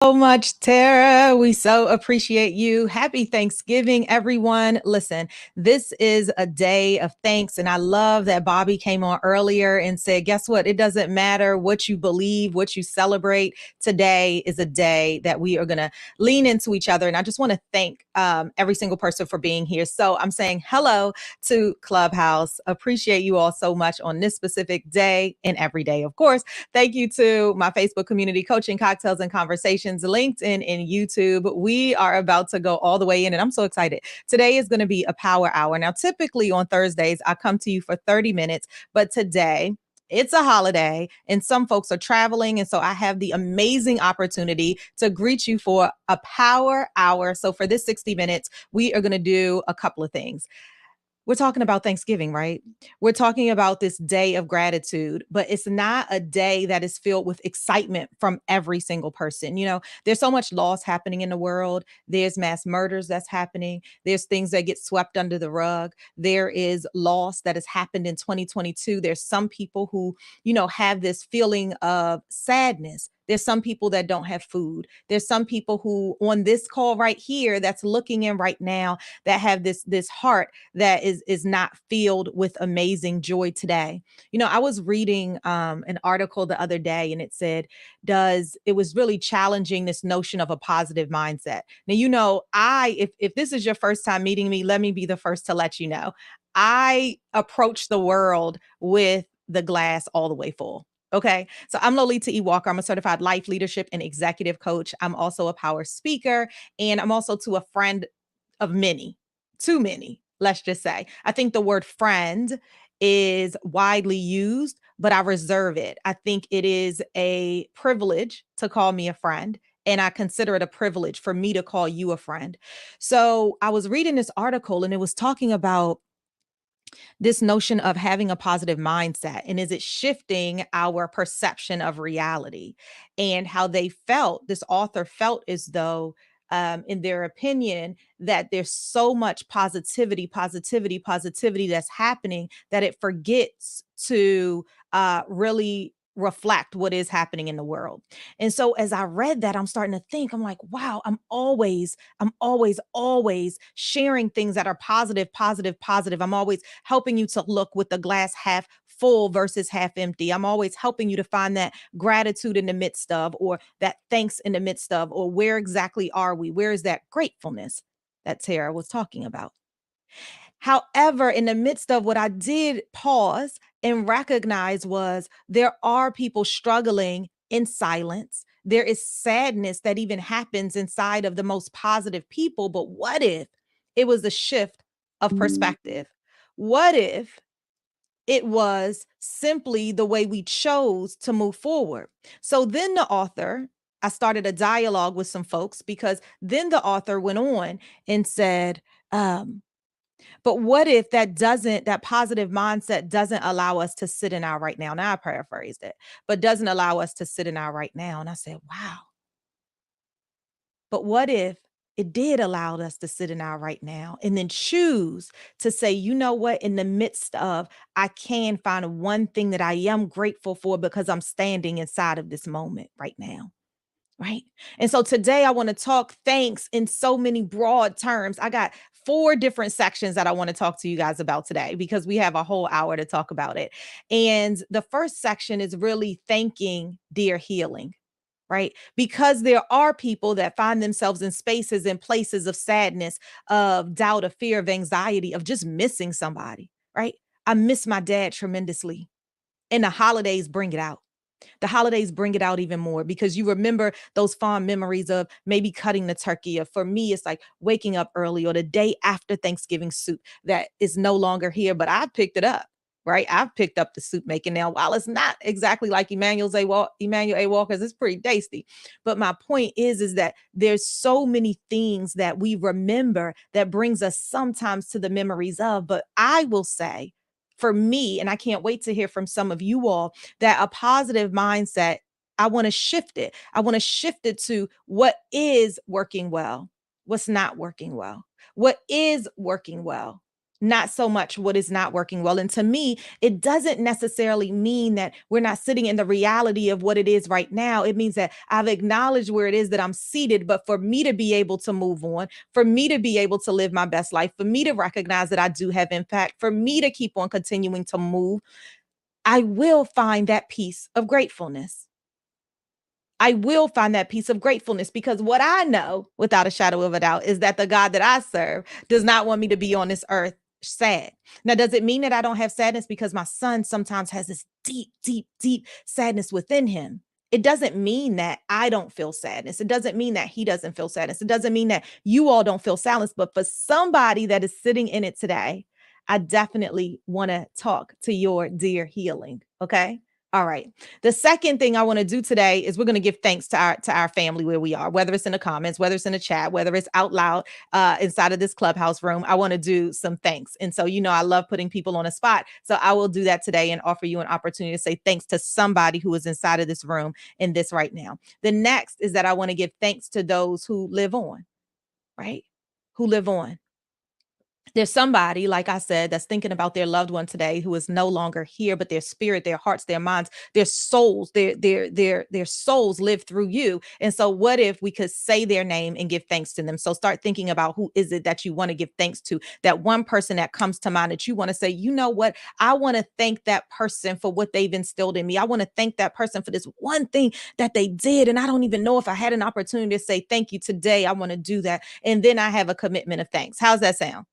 So much, Tara. We so appreciate you. Happy Thanksgiving, everyone. Listen, this is a day of thanks. And I love that Bobby came on earlier and said, guess what? It doesn't matter what you believe, what you celebrate. Today is a day that we are going to lean into each other. And I just want to thank every single person for being here. So I'm saying hello to Clubhouse. Appreciate you all so much on this specific day and every day, of course. Thank you to my Facebook community, Coaching Cocktails and Conversations, LinkedIn and YouTube. We are about to go all the way in, and I'm so excited. Today is going to be a power hour. Now, typically on Thursdays, I come to you for 30 minutes, but today, it's a holiday and some folks are traveling. And so I have the amazing opportunity to greet you for a power hour. So for this 60 minutes, we are going to do a couple of things. We're talking about Thanksgiving, right? We're talking about this day of gratitude, but it's not a day that is filled with excitement from every single person. There's so much loss happening in the world. There's mass murders that's happening. There's things that get swept under the rug. There is loss that has happened in 2022. There's some people who, have this feeling of sadness. There's some people that don't have food. There's some people who on this call right here that's looking in right now that have this heart that is not filled with amazing joy today. I was reading an article the other day and it said, does it was really challenging this notion of a positive mindset. Now, if this is your first time meeting me, let me be the first to let you know. I approach the world with the glass all the way full. Okay. So I'm Lolita E. Walker. I'm a certified life leadership and executive coach. I'm also a power speaker, and I'm also to a friend of many, too many, let's just say. I think the word friend is widely used, but I reserve it. I think it is a privilege to call me a friend. And I consider it a privilege for me to call you a friend. So I was reading this article and it was talking about this notion of having a positive mindset, and is it shifting our perception of reality, and how this author felt as though in their opinion that there's so much positivity that's happening that it forgets to really reflect what is happening in the world. And so as I read that, I'm starting to think, I'm like, wow, I'm always sharing things that are positive, positive, positive. I'm always helping you to look with the glass half full versus half empty. I'm always helping you to find that gratitude in the midst of, or that thanks in the midst of, or where exactly are we? Where is that gratefulness that Tara was talking about? However, in the midst of what I did pause and recognize was there are people struggling in silence. There is sadness that even happens inside of the most positive people. But what if it was a shift of perspective? What if it was simply the way we chose to move forward? So then I started a dialogue with some folks, because then the author went on and said, but what if that positive mindset doesn't allow us to sit in our right now? Now I paraphrased it, but doesn't allow us to sit in our right now. And I said, wow, but what if it did allow us to sit in our right now and then choose to say, you know what, in the midst of, I can find one thing that I am grateful for because I'm standing inside of this moment right now. Right. And so today I want to talk thanks in so many broad terms. I got 4 different sections that I want to talk to you guys about today, because we have a whole hour to talk about it. And the first section is really thanking dear healing. Right. Because there are people that find themselves in spaces and places of sadness, of doubt, of fear, of anxiety, of just missing somebody. Right. I miss my dad tremendously. And the holidays bring it out. The holidays bring it out even more, because you remember those fond memories of maybe cutting the turkey. Or for me, it's like waking up early, or the day after Thanksgiving soup that is no longer here, but I picked it up. Right. I've picked up the soup making now. While it's not exactly like Emmanuel A. Walker's, it's pretty tasty. But my point is that there's so many things that we remember that brings us sometimes to the memories of. But I will say, for me, and I can't wait to hear from some of you all, that a positive mindset, I want to shift it. I want to shift it to what is working well, what's not working well, what is working well, not so much what is not working well. And to me, it doesn't necessarily mean that we're not sitting in the reality of what it is right now. It means that I've acknowledged where it is that I'm seated, but for me to be able to move on, for me to be able to live my best life, for me to recognize that I do have impact, for me to keep on continuing to move, I will find that peace of gratefulness. I will find that piece of gratefulness because what I know without a shadow of a doubt is that the God that I serve does not want me to be on this earth sad. Now, does it mean that I don't have sadness because my son sometimes has this deep, deep, deep sadness within him? It doesn't mean that I don't feel sadness. It doesn't mean that he doesn't feel sadness. It doesn't mean that you all don't feel sadness. But for somebody that is sitting in it today, I definitely want to talk to your dear healing. Okay. All right. The second thing I want to do today is we're going to give thanks to our family where we are, whether it's in the comments, whether it's in the chat, whether it's out loud inside of this clubhouse room. I want to do some thanks. And so, I love putting people on a spot. So I will do that today and offer you an opportunity to say thanks to somebody who is inside of this room in this right now. The next is that I want to give thanks to those who live on, right? Who live on. There's somebody, like I said, that's thinking about their loved one today who is no longer here, but their spirit, their hearts, their minds, their souls, their souls live through you. And so what if we could say their name and give thanks to them? So start thinking about who is it that you want to give thanks to, that one person that comes to mind that you want to say, you know what? I want to thank that person for what they've instilled in me. I want to thank that person for this one thing that they did. And I don't even know if I had an opportunity to say thank you today. I want to do that. And then I have a commitment of thanks. How's that sound?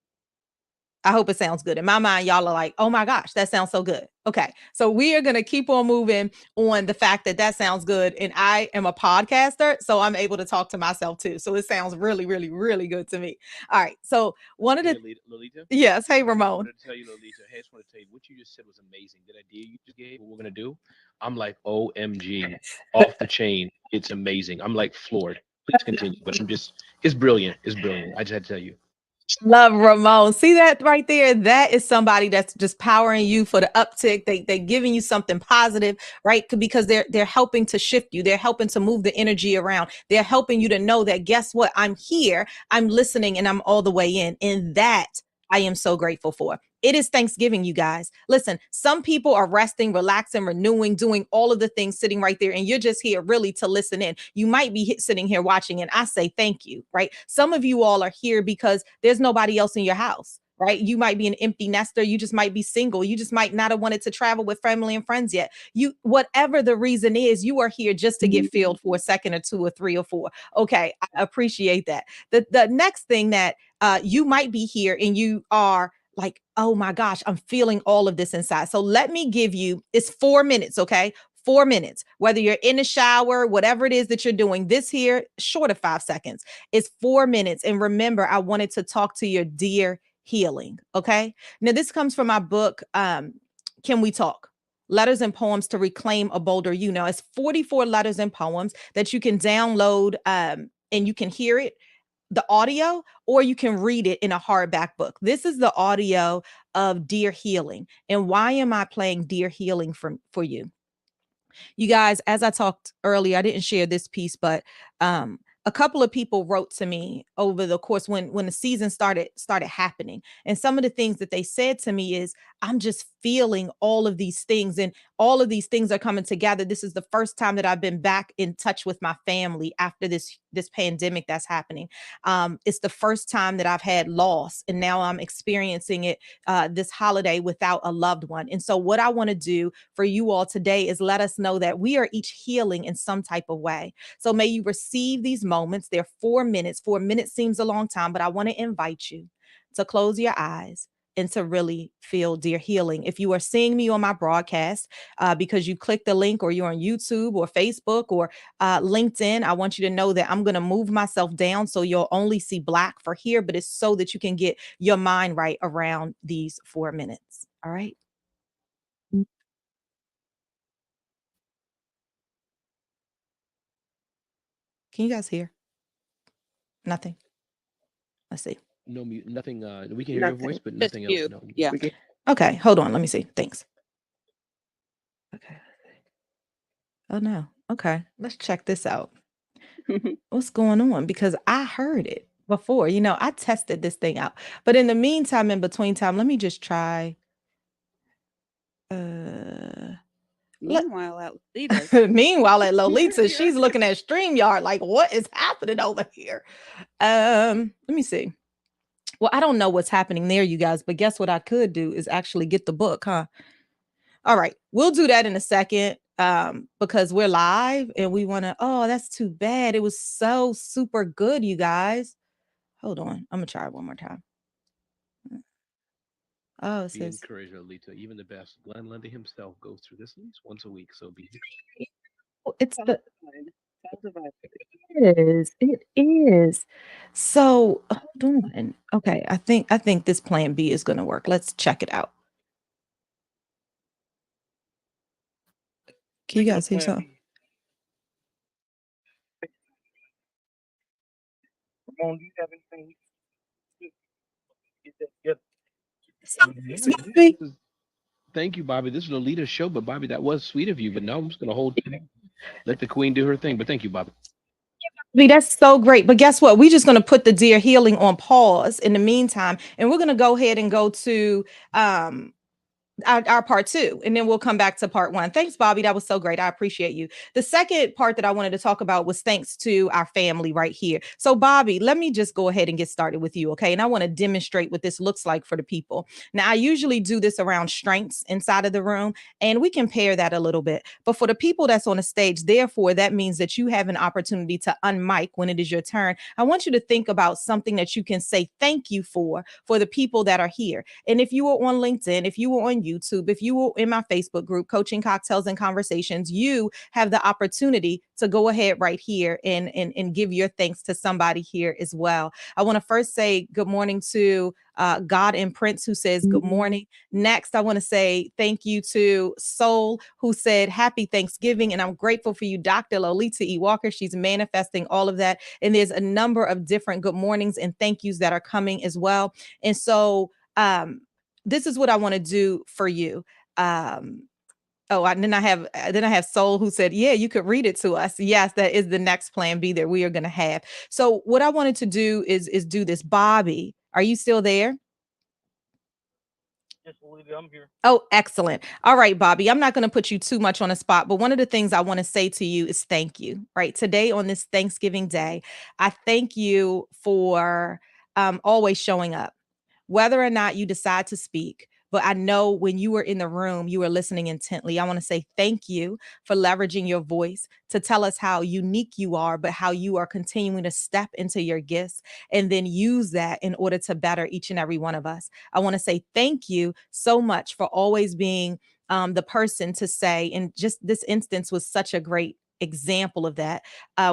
I hope it sounds good. In my mind, y'all are like, oh my gosh, that sounds so good. Okay. So we are going to keep on moving on the fact that that sounds good. And I am a podcaster, so I'm able to talk to myself too. So it sounds really, really, really good to me. All right. So one of Hey, the, Lolita. yes. Hey, I just Ramon. wanted to tell you, Lolita. Hey, I just want to tell you what you just said was amazing. That idea you just gave, what we're gonna do. I'm like, OMG, off the chain. It's amazing. I'm like floored. Please continue. But it's brilliant. It's brilliant. I just had to tell you. Love Ramon. See that right there? That is somebody that's just powering you for the uptick. They're giving you something positive, right? Because they're helping to shift you. They're helping to move the energy around. They're helping you to know that guess what? I'm here, I'm listening, and I'm all the way in. And that I am so grateful for. It is Thanksgiving, you guys. Listen, some people are resting, relaxing, renewing, doing all of the things sitting right there, and you're just here really to listen in. You might be sitting here watching, and I say thank you, right? Some of you all are here because there's nobody else in your house. Right. You might be an empty nester. You just might be single. You just might not have wanted to travel with family and friends yet. Whatever the reason is, you are here just to get filled for a second or two or three or four. Okay. I appreciate that. The next thing that you might be here and you are like, oh my gosh, I'm feeling all of this inside. So let me give you, it's 4 minutes, okay? 4 minutes, whether you're in the shower, whatever it is that you're doing, this here, short of 5 seconds, is 4 minutes. And remember, I wanted to talk to your dear healing, okay? Now, this comes from my book, Can We Talk? Letters and Poems to Reclaim a Bolder You. Know, it's 44 letters and poems that you can download and you can hear it the audio, or you can read it in a hardback book. This is the audio of Dear Healing. And why am I playing Dear Healing for you? You guys, as I talked earlier, I didn't share this piece, but a couple of people wrote to me over the course when the season started happening. And some of the things that they said to me is, I'm just feeling all of these things and all of these things are coming together. This is the first time that I've been back in touch with my family after this pandemic that's happening. It's the first time that I've had loss, and now I'm experiencing it this holiday without a loved one. And so, what I want to do for you all today is let us know that we are each healing in some type of way. So, may you receive these moments. They're 4 minutes. 4 minutes seems a long time, but I want to invite you to close your eyes and to really feel dear healing. If you are seeing me on my broadcast because you clicked the link or you're on YouTube or Facebook or LinkedIn, I want you to know that I'm going to move myself down so you'll only see black for here, but it's so that you can get your mind right around these 4 minutes. All right. Can you guys hear? Nothing. Let's see. No mute. Nothing. We can hear your voice, Nothing. but Just nothing else. you. No. Yeah. Okay. Hold on. Let me see. Thanks. Okay. Oh, no. Okay. Let's check this out. What's going on? Because I heard it. before. I tested this thing out. But in the meantime, in between time, let me just try. Uh, let, Meanwhile, at Lolita's, Meanwhile, at Lolita, she's looking at StreamYard like, what is happening over here? Let me see. Well, I don't know what's happening there, you guys, but guess what I could do is actually get the book, huh? All right, we'll do that in a second because we're live and we want to. Oh, that's too bad. It was so super good, you guys. Hold on, I'm gonna try it one more time. Oh, it Be says encouraged, Lolita. Even the best. Glenn Lundy himself goes through this at least once a week. So be oh, it's tell the divine, tell divine. it is. It is. So hold on. Okay, I think this plan B is gonna work. Let's check it out. Can you Speaking guys of hear Plan something? B, Ramon, do you have anything to get that together? yeah. This Bobby, is thank you, Bobby. This is Lolita's show, but Bobby, that was sweet of you. But now I'm just gonna hold let the queen do her thing. But thank you, Bobby. that's so great. But guess what? We're just gonna put the dear healing on pause in the meantime, and we're gonna go ahead and go to um our part two, and then we'll come back to part one. Thanks, Bobby. That was so great. I appreciate you. The second part that I wanted to talk about was thanks to our family right here. So, Bobby, let me just go ahead and get started with you, okay? And I want to demonstrate what this looks like for the people. Now, I usually do this around strengths inside of the room, and we can pair that a little bit. But for the people that's on the stage, therefore, that means that you have an opportunity to unmic when it is your turn. I want you to think about something that you can say thank you for the people that are here. And if you were on LinkedIn, if you were on YouTube, if you were in my Facebook group, Coaching Cocktails and Conversations, you have the opportunity to go ahead right here and give your thanks to somebody here as well. I want to first say good morning to God and Prince, who says good morning. Next, I want to say thank you to Soul, who said happy Thanksgiving. And I'm grateful for you, Dr. Lolita E. Walker. She's manifesting all of that. And there's a number of different good mornings and thank yous that are coming as well. And so, this is what I want to do for you. Um, then I have Soul who said, "Yeah, you could read it to us." Yes, that is the next plan B that we are going to have. So what I wanted to do is do this. Bobby, are you still there? Yes, Lolita, I'm here. Oh, excellent. All right, Bobby, I'm not going to put you too much on the spot, but one of the things I want to say to you is thank you, right? Today on this Thanksgiving Day, I thank you for always showing up, whether or not you decide to speak. But I know when you were in the room, you were listening intently. I want to say thank you for leveraging your voice to tell us how unique you are, but how you are continuing to step into your gifts and then use that in order to better each and every one of us. I want to say thank you so much for always being the person to say, and just this instance was such a great example of that.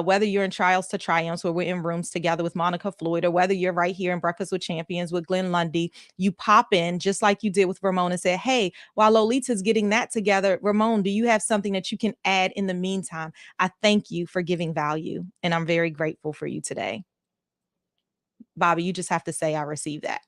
Whether you're in Trials to Triumphs, where we're in rooms together with Monica Floyd, or whether you're right here in Breakfast with Champions with Glenn Lundy, you pop in just like you did with Ramon and said, hey, while Lolita's getting that together, Ramon, do you have something that you can add in the meantime? I thank you for giving value, and I'm very grateful for you today. Bobby, you just have to say, I received that.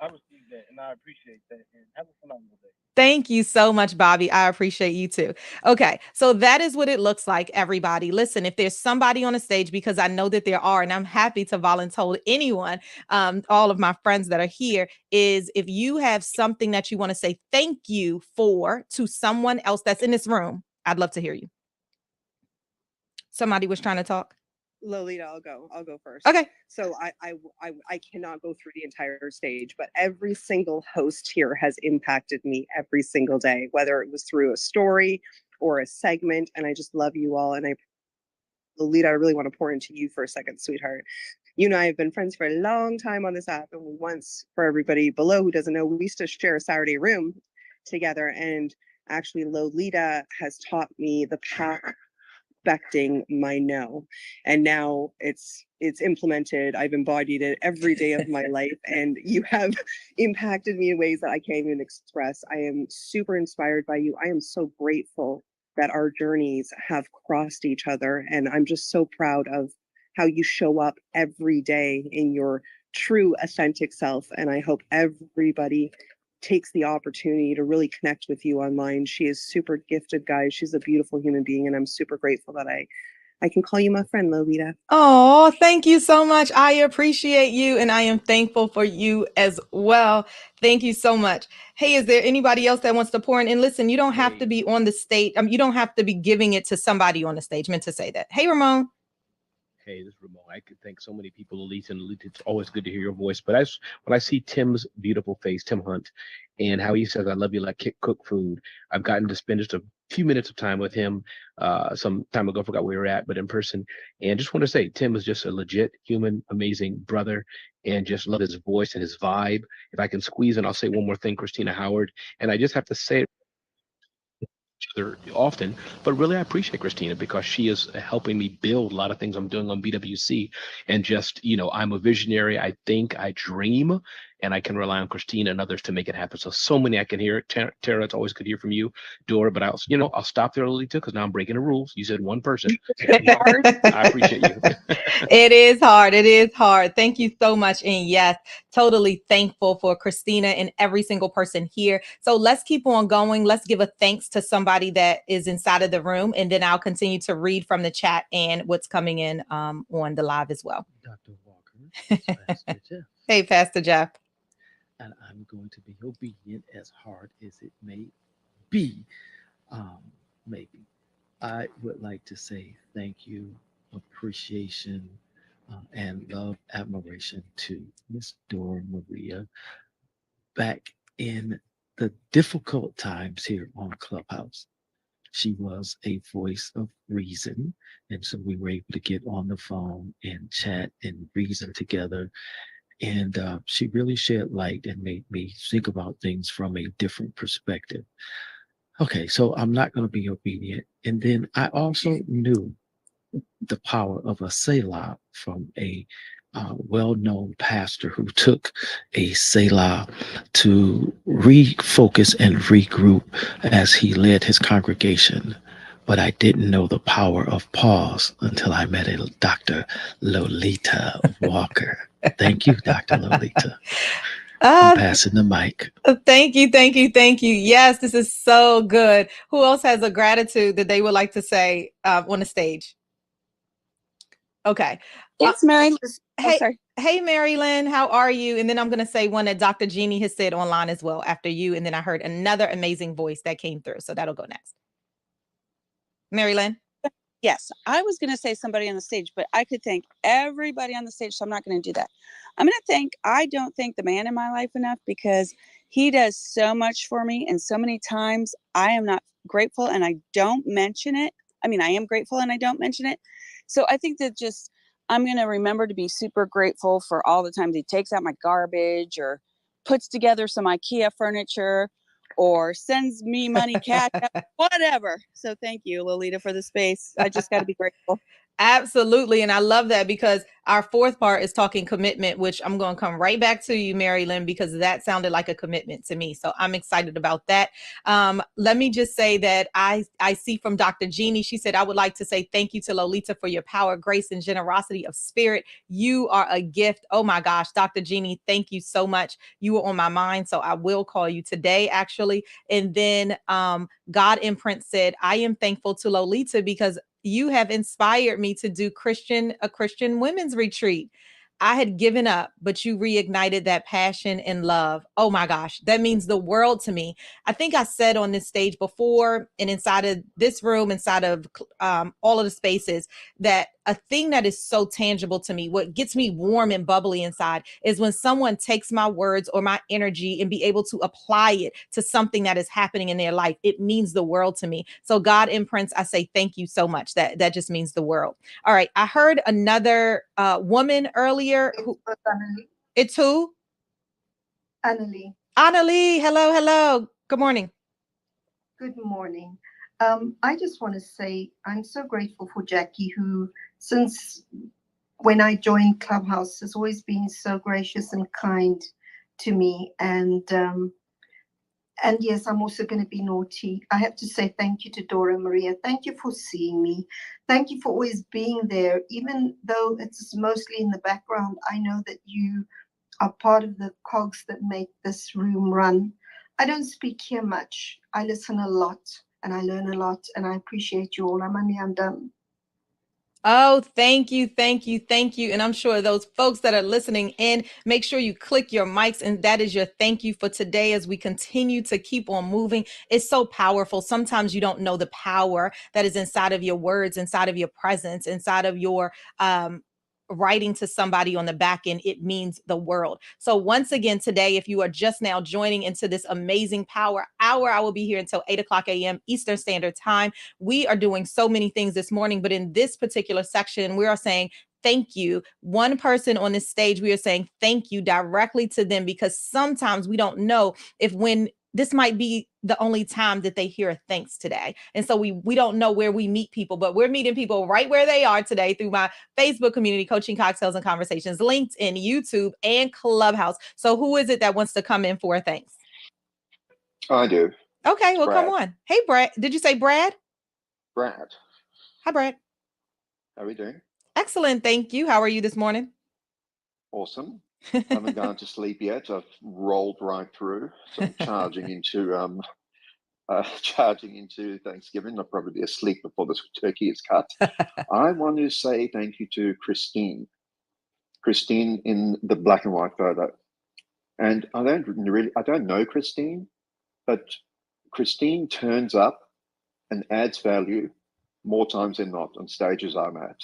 I received that, and I appreciate that. And have a phenomenal day. Thank you so much, Bobby. I appreciate you too. Okay, so that is what it looks like, everybody. Listen, if there's somebody on the stage, because I know that there are, and I'm happy to volunteer anyone, all of my friends that are here, is if you have something that you want to say thank you for to someone else that's in this room, I'd love to hear you. Somebody was trying to talk. Lolita, I'll go. I'll go first. Okay. So I cannot go through the entire stage, but every single host here has impacted me every single day, whether it was through a story or a segment. And I just love you all. And Lolita, I really want to pour into you for a second, sweetheart. You and I have been friends for a long time on this app, and we once, for everybody below who doesn't know, we used to share a Saturday room together. And actually, Lolita has taught me the path expecting my no, and now it's implemented. I've embodied it every day of my life, and you have impacted me in ways that I can't even express. I am super inspired by you. I am so grateful that our journeys have crossed each other, and I'm just so proud of how you show up every day in your true authentic self. And I hope everybody takes the opportunity to really connect with you online. She is super gifted, guys. She's a beautiful human being, and I'm super grateful that I I can call you my friend, Lolita. Oh, thank you so much. I appreciate you and I am thankful for you as well. Thank you so much. Hey, is there anybody else that wants to pour in? And listen, you don't have to Hey. be on the stage. You don't have to be giving it to somebody on the stage. Meant to say that. Hey, Ramon. Hey, this is Ramon. I could thank so many people, Lolita, and Lolita, it's always good to hear your voice. But when I see Tim's beautiful face, Tim Hunt, and how he says, I love you like cook food, I've gotten to spend just a few minutes of time with him some time ago, forgot where we were at, but in person. And just want to say, Tim is just a legit human, amazing brother, and just love his voice and his vibe. If I can squeeze in, I'll say one more thing, Christina Howard. And I just have to say other often, but really I appreciate Christina because she is helping me build a lot of things I'm doing on BWC. And just, I'm a visionary. I think, I dream, and I can rely on Christina and others to make it happen. So many I can hear. Tara, it's always good to hear from you, Dora. But I'll stop there, Lolita, because now I'm breaking the rules. You said one person. I appreciate you. It is hard. It is hard. Thank you so much. And yes, totally thankful for Christina and every single person here. So let's keep on going. Let's give a thanks to somebody that is inside of the room. And then I'll continue to read from the chat and what's coming in on the live as well. Dr. Walker, it's Pastor Jeff. Hey, Pastor Jeff. And I'm going to be obedient as hard as it may be. Maybe. I would like to say thank you, appreciation, and love, admiration to Miss Dora Maria back in the difficult times here on Clubhouse. She was a voice of reason. And so we were able to get on the phone and chat and reason together. And she really shed light and made me think about things from a different perspective. Okay, so I'm not going to be obedient. And then I also knew the power of a Selah from a well-known pastor who took a Selah to refocus and regroup as he led his congregation. But I didn't know the power of pause until I met a Dr. Lolita Walker. Thank you, Dr. Lolita. I'm passing the mic. Thank you, thank you, thank you. Yes, this is so good. Who else has a gratitude that they would like to say on the stage? Okay. It's Mary. Hey, sorry. Hey, Mary Lynn, how are you? And then I'm going to say one that Dr. Jeannie has said online as well after you. And then I heard another amazing voice that came through. So that'll go next. Mary Lynn? Yes, I was going to say somebody on the stage, but I could thank everybody on the stage, so I'm not going to do that. I don't thank the man in my life enough because he does so much for me. And so many times I am not grateful and I don't mention it. I mean, I am grateful and I don't mention it. So I think that I'm going to remember to be super grateful for all the times he takes out my garbage or puts together some IKEA furniture or sends me money, cash, whatever. So thank you, Lolita, for the space. I just got to be grateful. Absolutely. And I love that because our fourth part is talking commitment, which I'm going to come right back to you, Mary Lynn, because that sounded like a commitment to me. So I'm excited about that. Let me just say that I see from Dr. Jeannie, she said, I would like to say thank you to Lolita for your power, grace, and generosity of spirit. You are a gift. Oh my gosh, Dr. Jeannie, thank you so much. You were on my mind. So I will call you today, actually. And then God Imprint said, I am thankful to Lolita because you have inspired me to do a Christian women's retreat. I had given up, but you reignited that passion and love. Oh my gosh, that means the world to me. I think I said on this stage before and inside of this room, inside of all of the spaces, that a thing that is so tangible to me, what gets me warm and bubbly inside is when someone takes my words or my energy and be able to apply it to something that is happening in their life. It means the world to me. So God Imprints, I say thank you so much. That just means the world. All right. I heard another woman earlier. It's who? Annalie. Annalie. Hello, hello. Good morning. Good morning. I just want to say I'm so grateful for Jackie, who since when I joined Clubhouse has always been so gracious and kind to me. And yes, I'm also going to be naughty. I have to say thank you to Dora Maria. Thank you for seeing me. Thank you for always being there. Even though it's mostly in the background, I know that you are part of the cogs that make this room run. I don't speak here much. I listen a lot and I learn a lot and I appreciate you all. I'm done. Oh, thank you, thank you, thank you. And I'm sure those folks that are listening in, make sure you click your mics, and that is your thank you for today as we continue to keep on moving. It's so powerful. Sometimes you don't know the power that is inside of your words, inside of your presence, inside of your writing to somebody on the back end. It means the world. So once again today, if you are just now joining into this amazing power hour, I will be here until 8 o'clock a.m. Eastern Standard Time. We are doing so many things this morning, but in this particular section, we are saying thank you. One person on this stage, we are saying thank you directly to them, because sometimes we don't know if when this might be the only time that they hear a thanks today. And so we don't know where we meet people, but we're meeting people right where they are today through my Facebook community, Coaching Cocktails and Conversations, LinkedIn, YouTube, and Clubhouse. So who is it that wants to come in for a thanks? I do. Okay, It's well, come Brad. on. Hey, Brad. Did you say Brad? Brad, Hi, Brad. how are we doing? Excellent. Thank you. How are you this morning? Awesome. Haven't gone to sleep yet. I've rolled right through, so I'm charging into Thanksgiving. I'll probably be asleep before this turkey is cut. I want to say thank you to Christine in the black and white photo. And I don't know Christine, but Christine turns up and adds value more times than not on stages I'm at.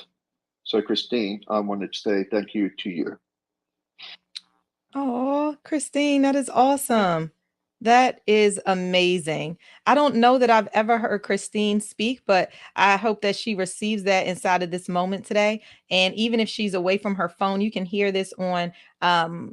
So Christine, I wanted to say thank you to you. Oh, Christine, that is awesome. That is amazing. I don't know that I've ever heard Christine speak, but I hope that she receives that inside of this moment today. And even if she's away from her phone, you can hear this on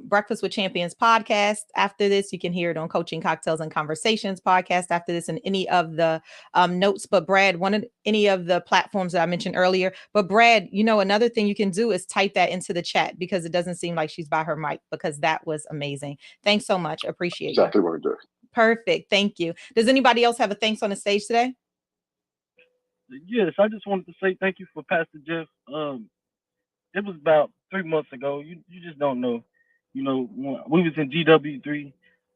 Breakfast with Champions podcast. After this, you can hear it on Coaching Cocktails and Conversations podcast after this, and any of the notes. But Brad, any of the platforms that I mentioned earlier. But Brad, another thing you can do is type that into the chat, because it doesn't seem like she's by her mic, because that was amazing. Thanks so much. Appreciate you. Exactly what I do. Perfect. Thank you. Does anybody else have a thanks on the stage today? Yes, I just wanted to say thank you for Pastor Jeff. It was about 3 months ago. You just don't know. When we was in GW3.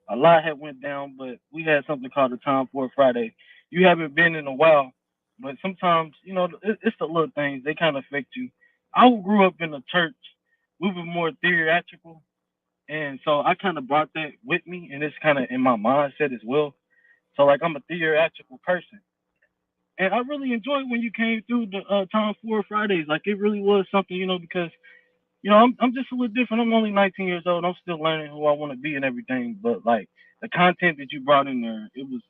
A lot had went down, but we had something called the Time for Friday. You haven't been in a while, but sometimes it's the little things, they kind of affect you. I grew up in a church. We were more theatrical, and so I kind of brought that with me, and it's kind of in my mindset as well. So like I'm a theatrical person. And I really enjoyed when you came through the Time for Fridays. Like it really was something, because I'm just a little different. I'm only 19 years old. I'm still learning who I want to be and everything. But like the content that you brought in there, it was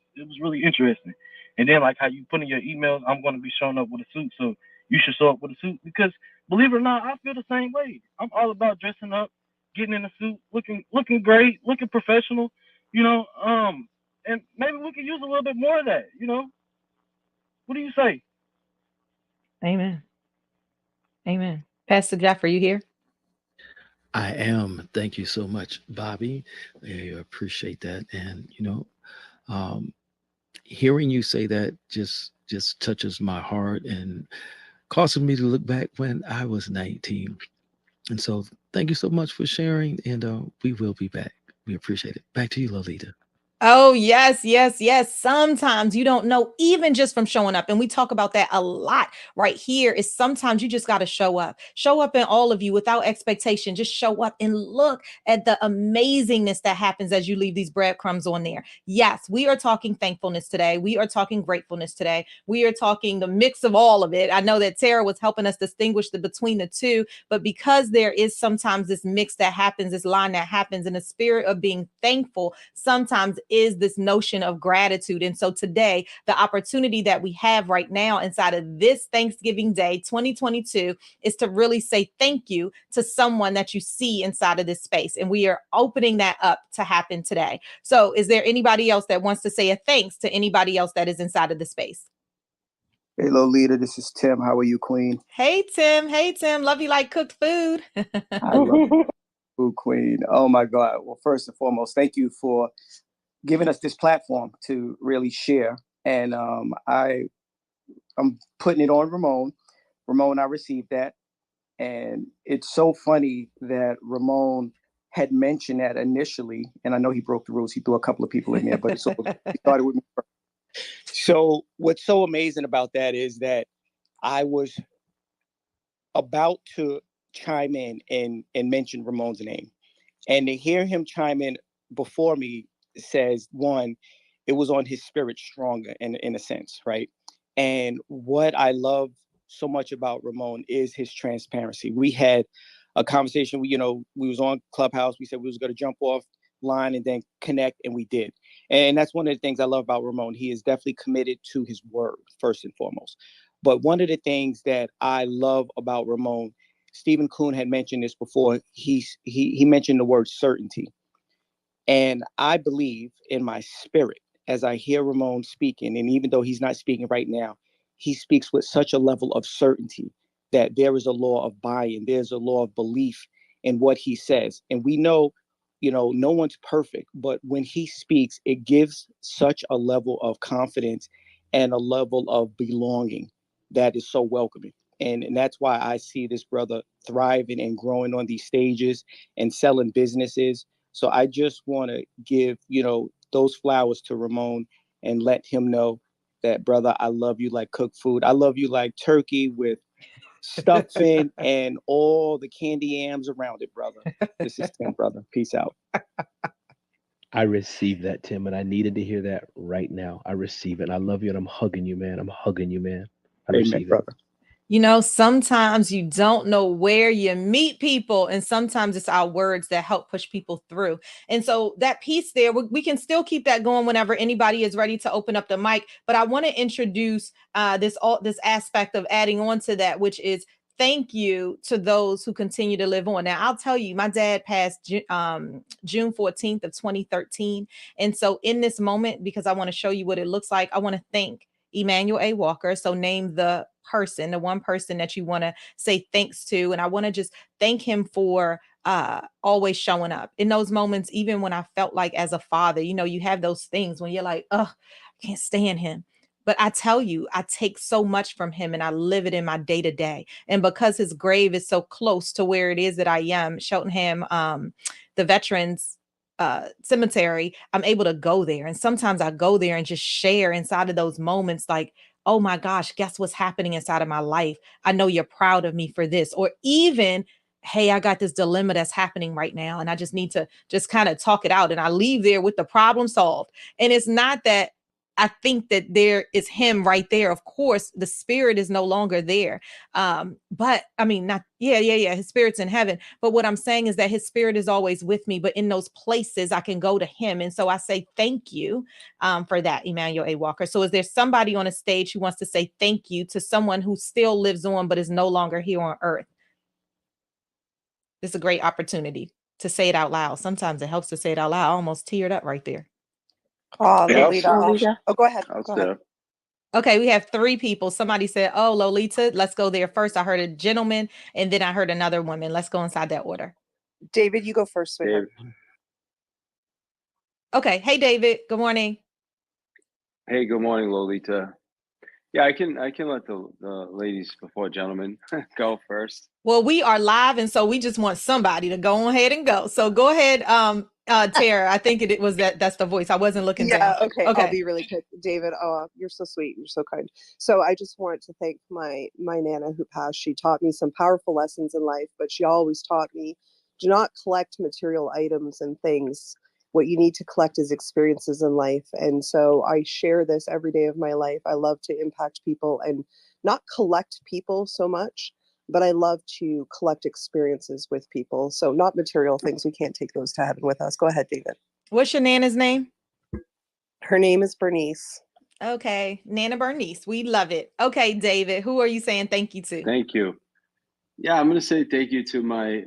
really interesting. And then like how you put in your emails, I'm going to be showing up with a suit, so you should show up with a suit, because believe it or not, I feel the same way. I'm all about dressing up, getting in a suit, looking great, looking professional. You know, and maybe we could use a little bit more of that. What do you say? Amen. Amen. Pastor Jeff, are you here? I am. Thank you so much, Bobby. I appreciate that. And um, hearing you say that just touches my heart and causes me to look back when I was 19. And so, thank you so much for sharing. And we will be back. We appreciate it. Back to you, Lolita. Oh, yes, yes, yes. Sometimes you don't know, even just from showing up. And we talk about that a lot right here, is sometimes you just got to show up. Show up in all of you without expectation. Just show up and look at the amazingness that happens as you leave these breadcrumbs on there. Yes, we are talking thankfulness today. We are talking gratefulness today. We are talking the mix of all of it. I know that Tara was helping us distinguish between the two, but because there is sometimes this mix that happens, this line that happens in the spirit of being thankful, sometimes is this notion of gratitude. And so today, the opportunity that we have right now inside of this Thanksgiving Day 2022 is to really say thank you to someone that you see inside of this space. And we are opening that up to happen today. So is there anybody else that wants to say a thanks to anybody else that is inside of the space? Hey, Lolita, this is Tim. How are you, Queen? Hey, Tim. Hey, Tim. Love you like cooked food. I love food, Queen. Oh, my God. Well, first and foremost, thank you for giving us this platform to really share. And I'm putting it on Ramon. Ramon, I received that. And it's so funny that Ramon had mentioned that initially. And I know he broke the rules. He threw a couple of people in there, but it's he started with me first. So what's so amazing about that is that I was about to chime in and mention Ramon's name. And to hear him chime in before me says, one, it was on his spirit stronger in a sense, right? And what I love so much about Ramon is his transparency. We had a conversation, we was on Clubhouse. We said we was going to jump off line and then connect, and we did. And that's one of the things I love about Ramon. He is definitely committed to his word, first and foremost. But one of the things that I love about Ramon, Stephen Kuhn had mentioned this before. He mentioned the word certainty. And I believe in my spirit, as I hear Ramon speaking, and even though he's not speaking right now, he speaks with such a level of certainty that there is a law of buy-in, there's a law of belief in what he says. And we know, no one's perfect, but when he speaks, it gives such a level of confidence and a level of belonging that is so welcoming. And that's why I see this brother thriving and growing on these stages and selling businesses. So I just want to give, those flowers to Ramon and let him know that, brother, I love you like cooked food. I love you like turkey with stuffing and all the candy yams around it, brother. This is Tim, brother. Peace out. I received that, Tim, and I needed to hear that right now. I receive it. And I love you, and I'm hugging you, man. I'm hugging you, man. I Amen, receive it. brother. Sometimes you don't know where you meet people, and sometimes it's our words that help push people through. And so that piece there, we can still keep that going whenever anybody is ready to open up the mic. But I want to introduce this aspect of adding on to that, which is thank you to those who continue to live on. Now, I'll tell you, my dad passed June 14th of 2013. And so in this moment, because I want to show you what it looks like, I want to thank Emmanuel A. Walker. So name the one person that you want to say thanks to. And I want to just thank him for always showing up in those moments, even when I felt like as a father, you have those things when you're like, oh, I can't stand him. But I tell you, I take so much from him and I live it in my day to day. And because his grave is so close to where it is that I am, Cheltenham, the veterans cemetery, I'm able to go there. And sometimes I go there and just share inside of those moments, like, oh my gosh, guess what's happening inside of my life? I know you're proud of me for this. Or even, hey, I got this dilemma that's happening right now, and I just need to just kind of talk it out. And I leave there with the problem solved. And it's not that I think that there is him right there. Of course, the spirit is no longer there. But I mean, not, yeah. His spirit's in heaven. But what I'm saying is that his spirit is always with me. But in those places, I can go to him. And so I say thank you for that, Emmanuel A. Walker. So is there somebody on a stage who wants to say thank you to someone who still lives on, but is no longer here on earth? This is a great opportunity to say it out loud. Sometimes it helps to say it out loud. I almost teared up right there. Oh, Yeah, Lolita. Oh, go ahead. I'll Go ahead. start. Okay, we have three people. Somebody said, oh, Lolita, let's go there first. I heard a gentleman and then I heard another woman. Let's go inside that order. David, you go first, sweetheart. Okay. Hey, David. Good morning. Hey, good morning, Lolita. Yeah, I can let the ladies before gentlemen go first. Well, we are live, and so we just want somebody to go ahead and go. So go ahead, Tara. I think it was that's the voice. I wasn't looking down. Okay. I'll be really quick. David, oh, you're so sweet. You're so kind. So I just want to thank my Nana who passed. She taught me some powerful lessons in life, but she always taught me, do not collect material items and things. What you need to collect is experiences in life. And so I share this every day of my life. I love to impact people and not collect people so much, but I love to collect experiences with people. So not material things. We can't take those to heaven with us. Go ahead, David. What's your Nana's name? Her name is Bernice. Okay. Nana Bernice. We love it. Okay, David, who are you saying thank you to? Thank you. Yeah, I'm gonna say thank you to my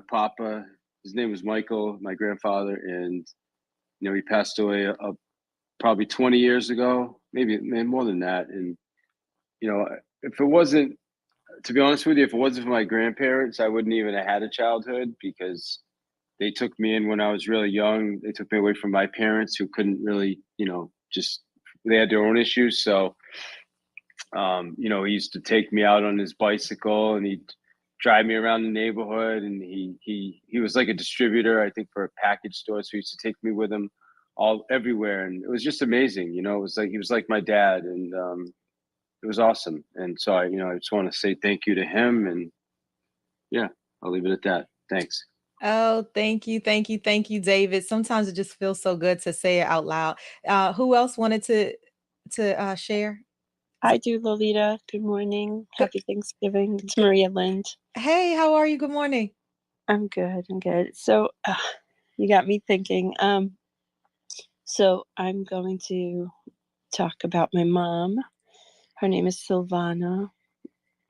papa. His name was Michael, my grandfather, and he passed away probably 20 years ago, maybe more than that. And if it wasn't, to be honest with you, if it wasn't for my grandparents, I wouldn't even have had a childhood because they took me in when I was really young. They took me away from my parents who couldn't really, just they had their own issues. So, he used to take me out on his bicycle and he'd drive me around the neighborhood. And he was like a distributor, I think, for a package store. So he used to take me with him everywhere, and it was just amazing. It was like he was like my dad, and it was awesome. And so I just want to say thank you to him, and yeah, I'll leave it at that. Thanks. Oh, thank you, thank you, thank you, David. Sometimes it just feels so good to say it out loud. Who else wanted to share? I do, Lolita. Good morning. Good. Happy Thanksgiving. It's Maria Lind. Hey, how are you? Good morning. I'm good. I'm good. So, you got me thinking. So I'm going to talk about my mom. Her name is Silvana,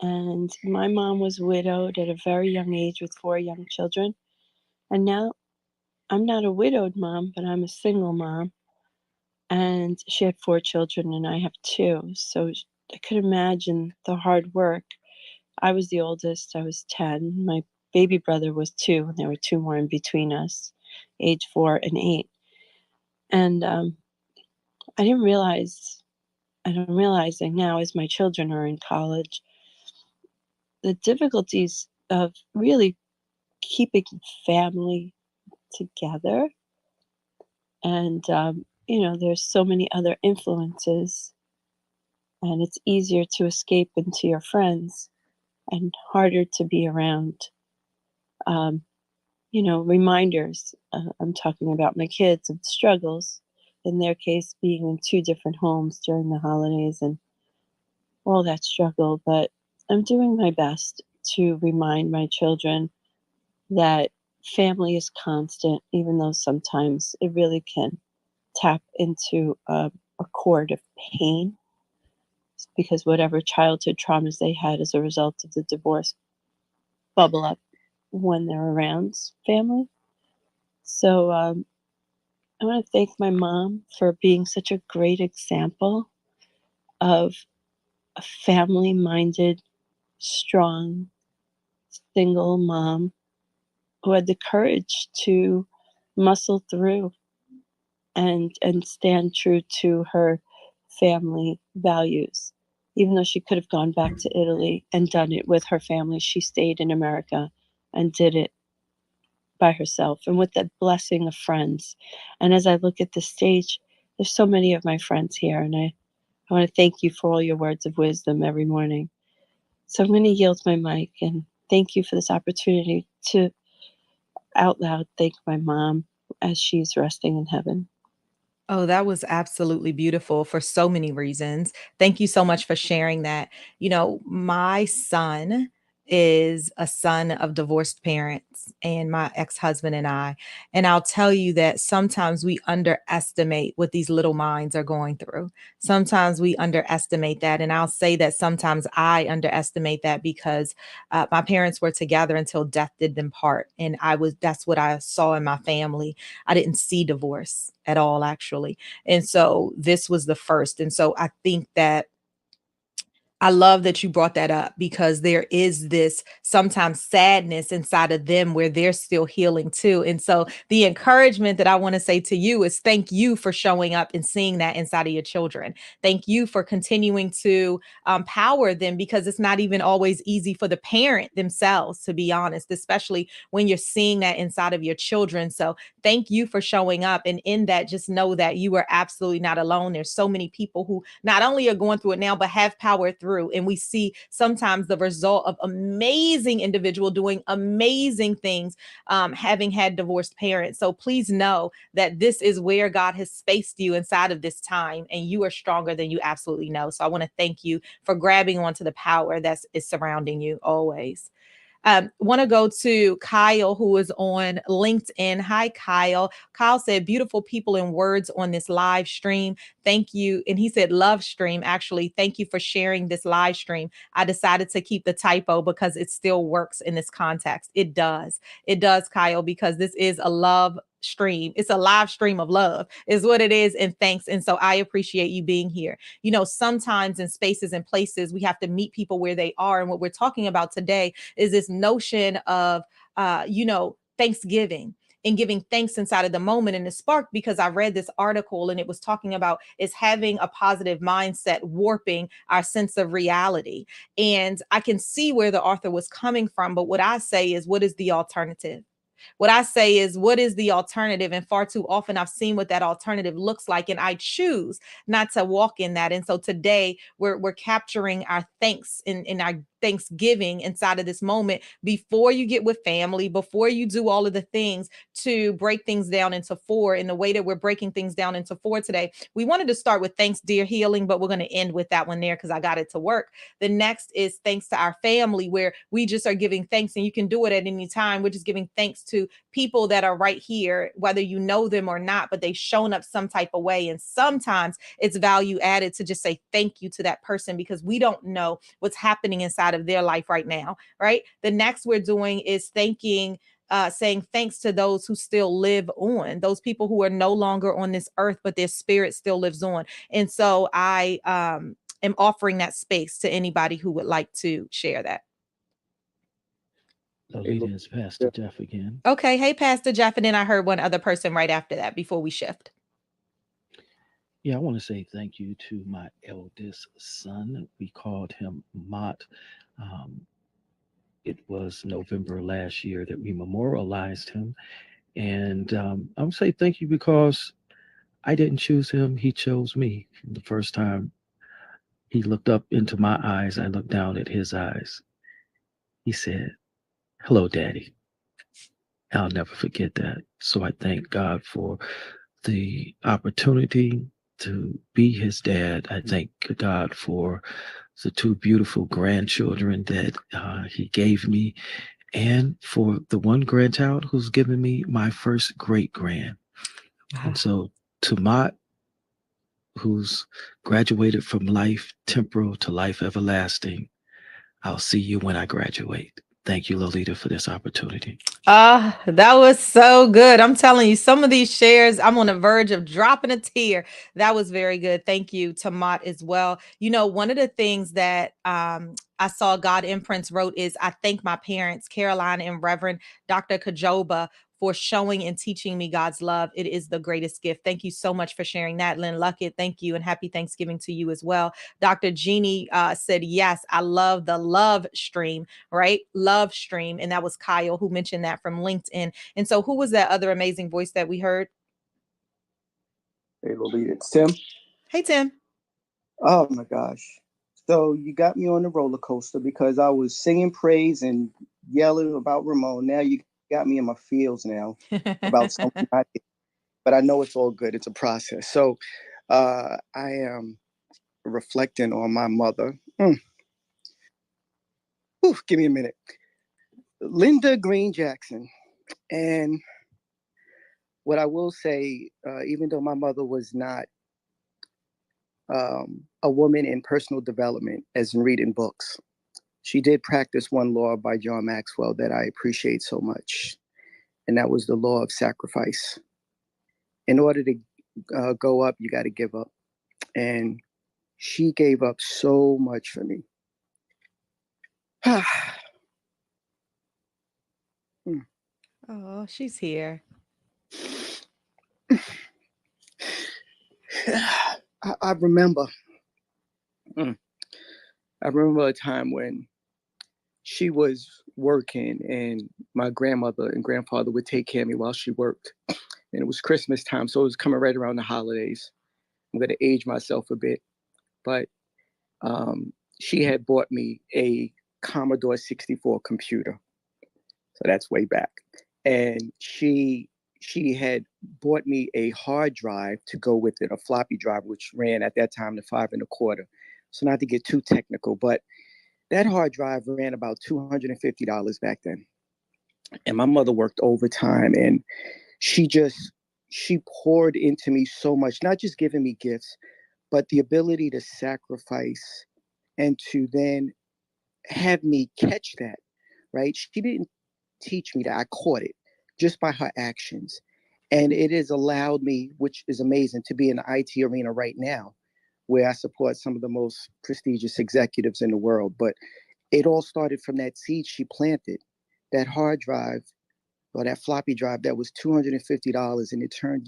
and my mom was widowed at a very young age with 4 young children. And now I'm not a widowed mom, but I'm a single mom. And she had 4 children, and I have two. So I could imagine the hard work. I was the oldest. I was 10. My baby brother was 2, and there were 2 more in between us, age 4 and 8. And I didn't realize, and I'm realizing now as my children are in college, the difficulties of really keeping family together. And, there's so many other influences, and it's easier to escape into your friends and harder to be around. Um, Reminders. I'm talking about my kids of struggles, in their case, being in 2 different homes during the holidays and all that struggle. But I'm doing my best to remind my children that family is constant, even though sometimes it really can tap into a chord of pain, because whatever childhood traumas they had as a result of the divorce bubble up when they're around family. So I want to thank my mom for being such a great example of a family minded, strong, single mom who had the courage to muscle through and stand true to her family values. Even though she could have gone back to Italy and done it with her family, she stayed in America and did it by herself and with the blessing of friends. And as I look at the stage, there's so many of my friends here, and I want to thank you for all your words of wisdom every morning. So I'm going to yield my mic and thank you for this opportunity to out loud thank my mom as she's resting in heaven. Oh, that was absolutely beautiful for so many reasons. Thank you so much for sharing that. My son is a son of divorced parents and my ex-husband and I. And I'll tell you that sometimes we underestimate what these little minds are going through. Sometimes we underestimate that. And I'll say that sometimes I underestimate that because my parents were together until death did them part. And that's what I saw in my family. I didn't see divorce at all, actually. And so this was the first. And so I think that I love that you brought that up because there is this sometimes sadness inside of them where they're still healing too. And so the encouragement that I want to say to you is thank you for showing up and seeing that inside of your children. Thank you for continuing to empower them because it's not even always easy for the parent themselves, to be honest, especially when you're seeing that inside of your children. So thank you for showing up. And in that, just know that you are absolutely not alone. There's so many people who not only are going through it now, but have powered through. And we see sometimes the result of amazing individual doing amazing things, having had divorced parents. So please know that this is where God has spaced you inside of this time, and you are stronger than you absolutely know. So I want to thank you for grabbing onto the power that is surrounding you always. Want to go to Kyle, who is on LinkedIn. Hi, Kyle. Kyle said, beautiful people and words on this live stream. Thank you. And he said, love stream. Actually, thank you for sharing this live stream. I decided to keep the typo because it still works in this context. It does. It does, Kyle, because this is a love stream. It's a live stream of love, is what it is. And thanks. And so I appreciate you being here. Sometimes in spaces and places, we have to meet people where they are. And what we're talking about today is this notion of, Thanksgiving and giving thanks inside of the moment. And it sparked because I read this article and it was talking about is having a positive mindset warping our sense of reality. And I can see where the author was coming from. But what I say is, what is the alternative? What I say is, what is the alternative? And far too often I've seen what that alternative looks like, and I choose not to walk in that. And so today we're capturing our thanks in our Thanksgiving inside of this moment before you get with family, before you do all of the things to break things down into four. In the way that we're breaking things down into four today, we wanted to start with thanks, dear healing, but we're going to end with that one there because I got it to work. The next is thanks to our family, where we just are giving thanks, and you can do it at any time. We're just giving thanks to people that are right here, whether you know them or not, but they've shown up some type of way. And sometimes it's value added to just say thank you to that person, because we don't know what's happening inside of their life right now, right? The next we're doing is saying thanks to those who still live on, those people who are no longer on this earth, but their spirit still lives on. And so I am offering that space to anybody who would like to share that. Lolita is Pastor Jeff again. Okay. Hey, Pastor Jeff. And then I heard one other person right after that before we shift. Yeah, I want to say thank you to my eldest son. We called him Mott. It was November last year that we memorialized him. And I would say thank you because I didn't choose him. He chose me. The first time he looked up into my eyes, I looked down at his eyes. He said, "Hello, Daddy." I'll never forget that. So I thank God for the opportunity to be his dad. I thank God for the two beautiful grandchildren that he gave me, and for the one grandchild who's given me my first great grand. And so to Mott, who's graduated from life temporal to life everlasting, I'll see you when I graduate. Thank you, Lolita, for this opportunity. That was so good. I'm telling you, some of these shares, I'm on the verge of dropping a tear. That was very good. Thank you to Mott as well. You know, one of the things that I saw God Imprints wrote is, I thank my parents, Caroline and Reverend Dr. Kajoba, for showing and teaching me God's love. It is the greatest gift. Thank you so much for sharing that. Lynn Luckett, thank you, and happy Thanksgiving to you as well. Dr. Jeannie said, yes, I love the love stream, right? Love stream. And that was Kyle who mentioned that from LinkedIn. And so who was that other amazing voice that we heard? Hey, Lolita, it's Tim. Hey, Tim. Oh my gosh. So you got me on the roller coaster because I was singing praise and yelling about Ramon. Now you got me in my feels now about something I did. But I know it's all good. It's a process. So I am reflecting on my mother. Give me a minute. Linda Green Jackson. And what I will say, even though my mother was not a woman in personal development, as in reading books, she did practice one law by John Maxwell that I appreciate so much. And that was the law of sacrifice. In order to go up, you got to give up. And she gave up so much for me. Oh, she's here. I remember. I remember a time when she was working and my grandmother and grandfather would take care of me while she worked. And it was Christmas time, so it was coming right around the holidays. I'm going to age myself a bit, but she had bought me a Commodore 64 computer. So that's way back. And she had bought me a hard drive to go with it, a floppy drive, which ran at that time to 5 1/4. So not to get too technical, but that hard drive ran about $250 back then. And my mother worked overtime, and she poured into me so much, not just giving me gifts, but the ability to sacrifice and to then have me catch that, right? She didn't teach me that. I caught it just by her actions. And it has allowed me, which is amazing, to be in the IT arena right now, where I support some of the most prestigious executives in the world. But it all started from that seed she planted, that hard drive or that floppy drive that was $250, and it turned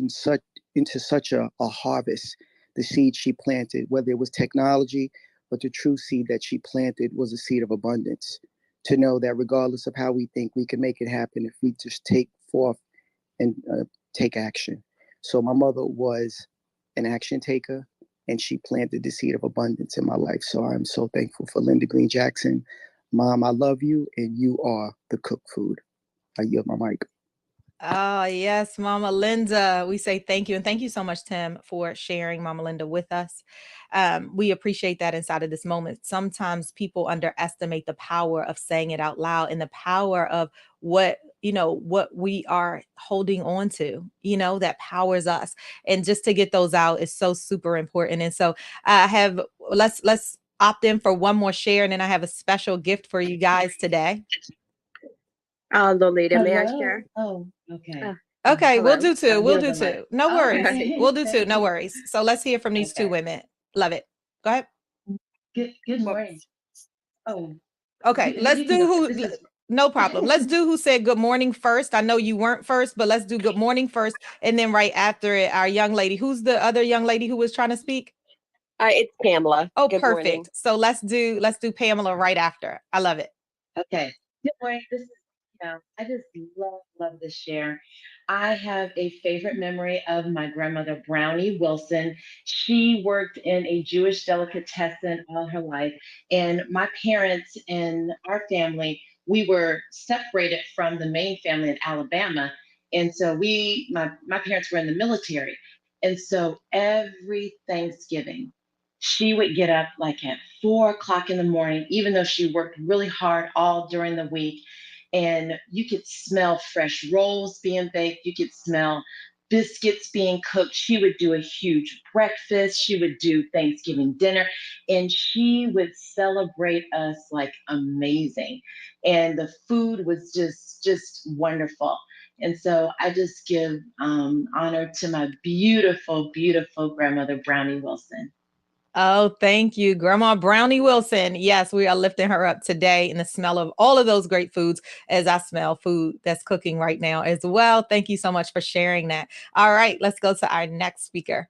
into such a harvest. The seed she planted, whether it was technology, but the true seed that she planted was a seed of abundance. To know that regardless of how we think, we can make it happen if we just take forth and take action. So my mother was an action taker, and she planted the seed of abundance in my life. So I'm so thankful for Linda Green Jackson. Mom, I love you, and you are the cook food. I yield my mic. Oh, yes, Mama Linda. We say thank you. And thank you so much, Tim, for sharing Mama Linda with us. We appreciate that inside of this moment. Sometimes people underestimate the power of saying it out loud and the power of what, what we are holding on to, that powers us. And just to get those out is so super important. And so let's opt in for one more share. And then I have a special gift for you guys today. Lolita, may I share? Oh, okay. Okay, Hello. we'll do two. We'll do the mic. two. No worries. Okay. We'll do two. No worries. So let's hear from these two Okay. women. Love it. Go ahead. Good morning. Oh, Okay, let's you can do go. who. This is No problem. Let's do who said good morning first. I know you weren't first, but let's do good morning first, and then right after it, our young lady. Who's the other young lady who was trying to speak? It's Pamela. Oh, Good perfect. morning. So let's do Pamela right after. I love it. okay. Good morning. This is I just love this share. I have a favorite memory of my grandmother, Brownie Wilson. She worked in a Jewish delicatessen all her life. And my parents and our family, we were separated from the main family in Alabama. And so my parents were in the military. And so every Thanksgiving, she would get up like at 4 o'clock in the morning, even though she worked really hard all during the week. And you could smell fresh rolls being baked. You could smell biscuits being cooked. She would do a huge breakfast. She would do Thanksgiving dinner, and she would celebrate us like amazing. And the food was just wonderful. And so I just give honor to my beautiful, beautiful grandmother, Brownie Wilson. Oh, thank you, Grandma Brownie Wilson. Yes, we are lifting her up today in the smell of all of those great foods as I smell food that's cooking right now as well. Thank you so much for sharing that. All right, let's go to our next speaker.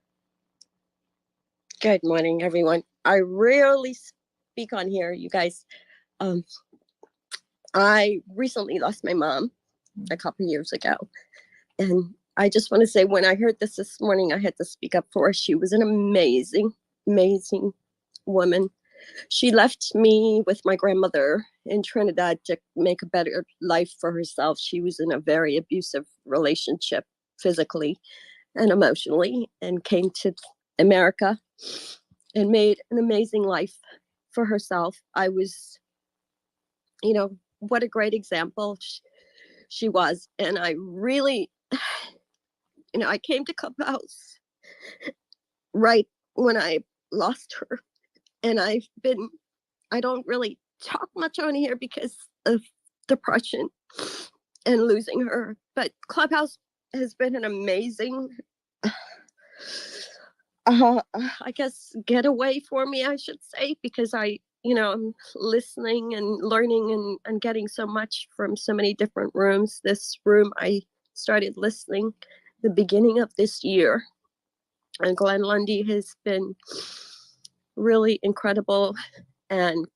Good morning, everyone. I rarely speak on here, you guys. I recently lost my mom a couple years ago. And I just want to say, when I heard this morning, I had to speak up for her. She was an amazing, amazing woman. She left me with my grandmother in Trinidad to make a better life for herself. She was in a very abusive relationship, physically and emotionally, and came to America and made an amazing life for herself. I was, what a great example she was. And I really, I came to Clubhouse right when I lost her. And I don't really talk much on here because of depression and losing her. But Clubhouse has been an amazing, I guess, getaway for me, I should say, because I'm listening and learning and getting so much from so many different rooms. This room, I started listening the beginning of this year. And Glenn Lundy has been really incredible. And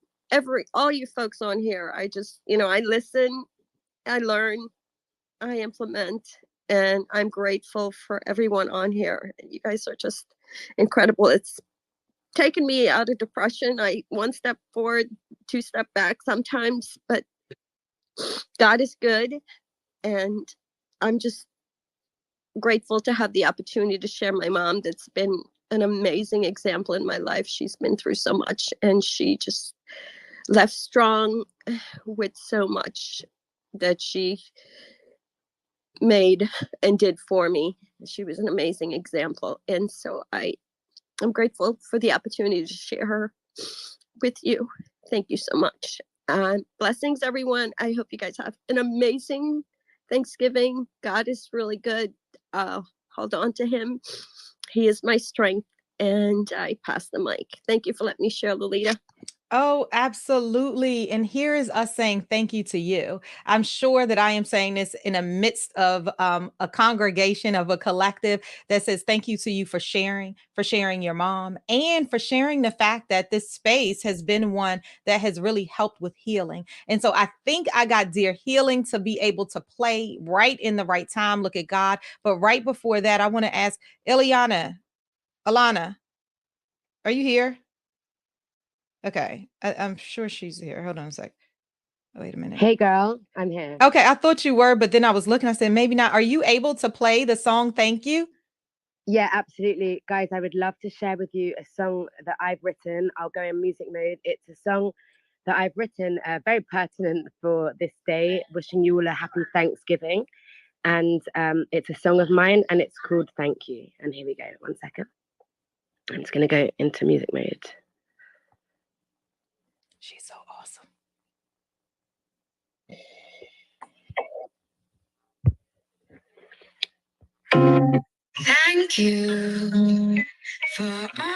all you folks on here, I just, I listen, I learn, I implement, and I'm grateful for everyone on here. You guys are just incredible. It's taken me out of depression. I one step forward, two step back sometimes, but God is good. And I'm just grateful to have the opportunity to share my mom, that's been an amazing example in my life. She's been through so much, and she just left strong with so much that she made and did for me. She was an amazing example. And so I'm grateful for the opportunity to share her with you. Thank you so much. Blessings, everyone. I hope you guys have an amazing Thanksgiving. God is really good. Hold on to him. He is my strength. And I pass the mic. Thank you for letting me share, Lolita. Oh, absolutely. And here is us saying thank you to you. I'm sure that I am saying this in a midst of a congregation of a collective that says thank you to you for sharing your mom, and for sharing the fact that this space has been one that has really helped with healing. And so I think I got Dear Healing to be able to play right in the right time. Look at God. But right before that, I want to ask Alana, are you here? Okay. I'm sure she's here. Hold on a sec. Wait a minute. Hey girl, I'm here. Okay, I thought you were, but then I was looking, I said, maybe not. Are you able to play the song Thank You? Yeah, absolutely. Guys, I would love to share with you a song that I've written. I'll go in music mode. It's a song that I've written, very pertinent for this day, wishing you all a happy Thanksgiving. And it's a song of mine and it's called Thank You. And here we go. One second. I'm just going to go into music mode. She's so awesome. Thank you for all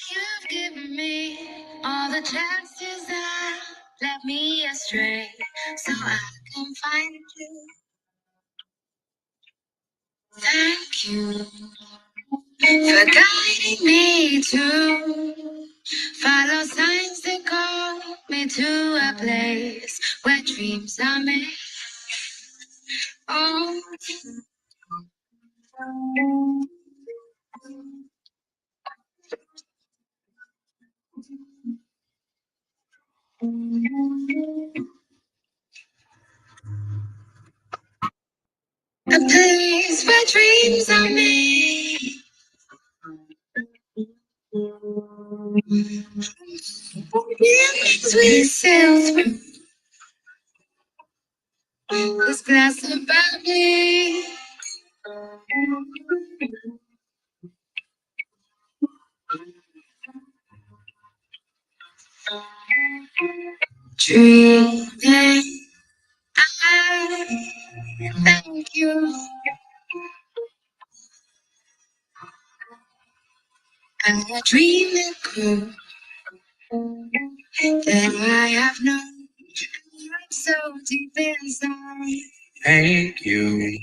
you've given me, all the chances that led me astray, so I can find you. Thank you for guiding me to follow signs that call me to a place where dreams are made. Oh, a place where dreams are made. As we sail through this glass above me. Dreaming, I thank you. I dream that grew that I have known so deep inside. Thank you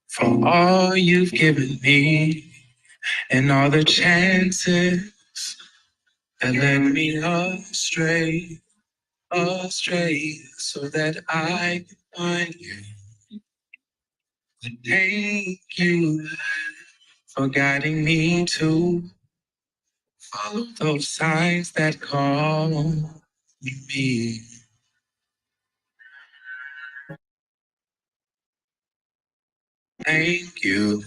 for all you've given me and all the chances that led me astray, so that I could find you. Thank you for guiding me to follow those signs that call me. Thank you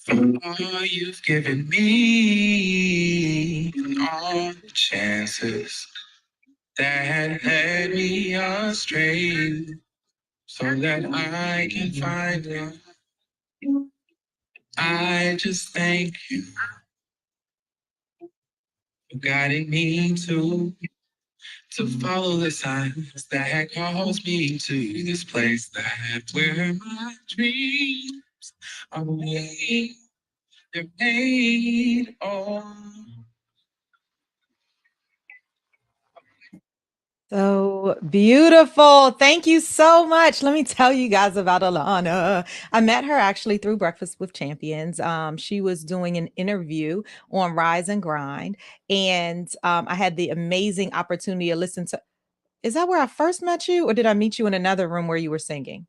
for all you've given me and all the chances that led me astray, so that I can find you. I just thank you for guiding me to follow the signs that calls me to this place that where my dreams are made. They're made. Oh. So beautiful. Thank you so much. Let me tell you guys about Alana. I met her actually through Breakfast with Champions. She was doing an interview on Rise and Grind, and I had the amazing opportunity to listen to. Is that where I first met you, or did I meet you in another room where you were singing?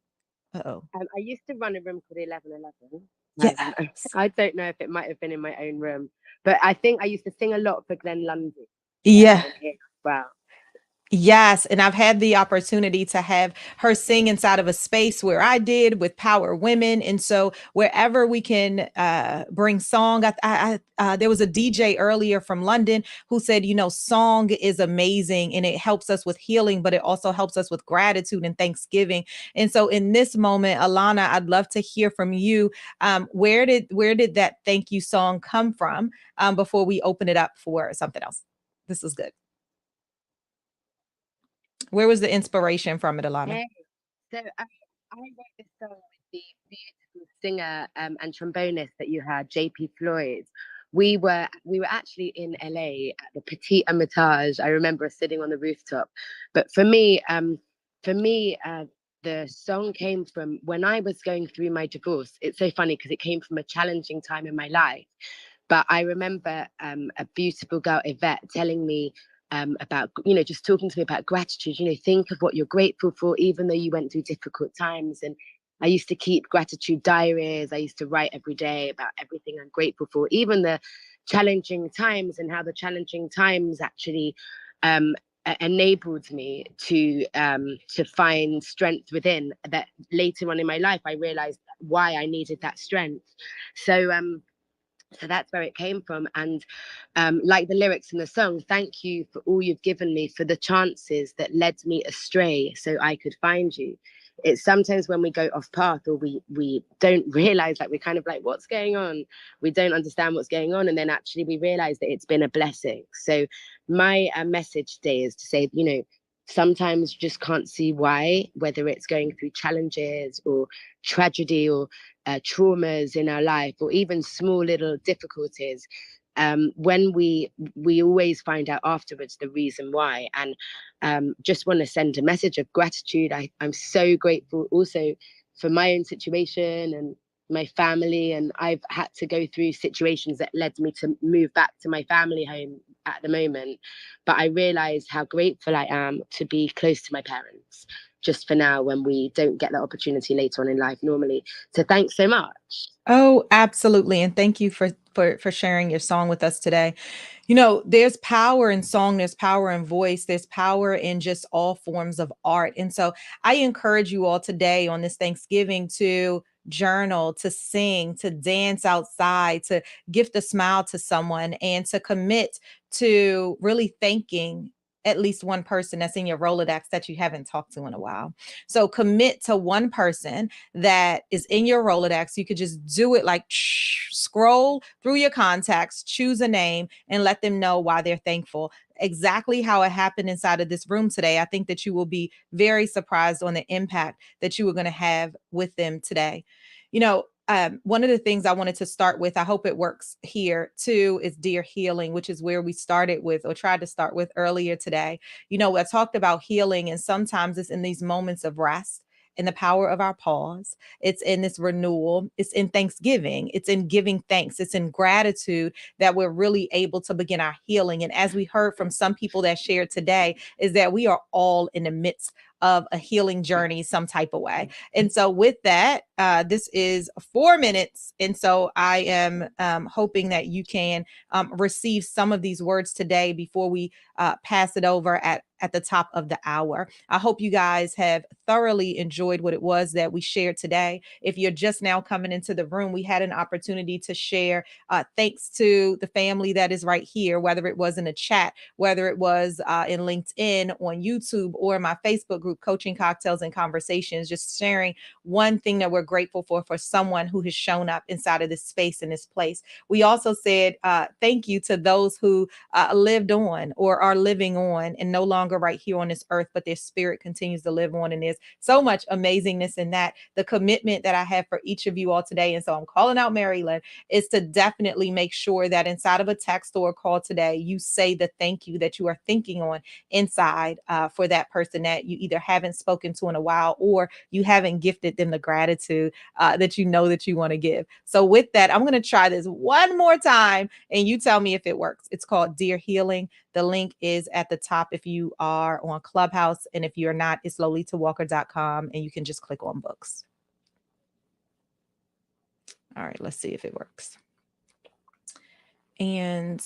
Uh-oh. I used to run a room called 1111. Yes. I don't know if it might have been in my own room, but I think I used to sing a lot for Glenn Lundy. Yeah. In here. Wow. Yes, and I've had the opportunity to have her sing inside of a space where I did with Power Women, and so wherever we can bring song, there was a DJ earlier from London who said, you know, song is amazing and it helps us with healing, but it also helps us with gratitude and Thanksgiving. And so, in this moment, Alana, I'd love to hear from you. Where did that thank you song come from? Before we open it up for something else, this is good. Where was the inspiration from it, Alana? Hey, so I wrote this song with the beautiful singer and trombonist that you heard, JP Floyd, we were actually in LA at the Petit Hermitage. I remember us sitting on the rooftop. But for me, the song came from when I was going through my divorce. It's so funny because it came from a challenging time in my life. But I remember a beautiful girl, Yvette, telling me about, just talking to me about gratitude. Think of what you're grateful for, even though you went through difficult times. And I used to keep gratitude diaries. I used to write every day about everything I'm grateful for, even the challenging times, and how the challenging times actually um, enabled me to find strength within. That later on in my life, I realized why I needed that strength. So so that's where it came from. And like the lyrics in the song, thank you for all you've given me, for the chances that led me astray so I could find you. It's sometimes when we go off path, or we don't realize that we're kind of like, what's going on? We don't understand what's going on. And then actually we realize that it's been a blessing. So my message today is to say, sometimes you just can't see why, whether it's going through challenges or tragedy or traumas in our life, or even small little difficulties. When we always find out afterwards the reason why. And just want to send a message of gratitude. I'm so grateful also for my own situation and my family. And I've had to go through situations that led me to move back to my family home at the moment. But I realize how grateful I am to be close to my parents just for now, when we don't get that opportunity later on in life normally. So thanks so much. Oh, absolutely. And thank you for sharing your song with us today. There's power in song, there's power in voice, there's power in just all forms of art. And so I encourage you all today on this Thanksgiving to journal, to sing, to dance outside, to gift a smile to someone, and to commit to really thanking at least one person that's in your Rolodex that you haven't talked to in a while. So commit to one person that is in your Rolodex. You could just do it like scroll through your contacts, choose a name, and let them know why they're thankful. Exactly how it happened inside of this room today. I think that you will be very surprised on the impact that you are going to have with them today. One of the things I wanted to start with, I hope it works here too, is Dear Healing, which is where we started with, or tried to start with earlier today. I talked about healing, and sometimes it's in these moments of rest, in the power of our pause. It's in this renewal. It's in thanksgiving. It's in giving thanks. It's in gratitude that we're really able to begin our healing. And as we heard from some people that shared today, is that we are all in the midst of a healing journey some type of way. And so with that, this is 4 minutes. And so I am hoping that you can receive some of these words today before we pass it over at the top of the hour. I hope you guys have thoroughly enjoyed what it was that we shared today. If you're just now coming into the room, we had an opportunity to share thanks to the family that is right here, whether it was in a chat, whether it was in LinkedIn, on YouTube, or my Facebook group, Coaching Cocktails and Conversations, just sharing one thing that we're grateful for someone who has shown up inside of this space, in this place. We also said thank you to those who lived on or are living on and no longer right here on this earth, but their spirit continues to live on. And there's so much amazingness in that. The commitment that I have for each of you all today, and so I'm calling out Maryland, is to definitely make sure that inside of a text or a call today, you say the thank you that you are thinking on inside for that person that you either haven't spoken to in a while, or you haven't gifted them the gratitude that you know that you want to give. So with that, I'm going to try this one more time and you tell me if it works. It's called Dear Healing. The link is at the top if you are on Clubhouse. And if you're not, it's lolitawalker.com and you can just click on books. All right, let's see if it works. And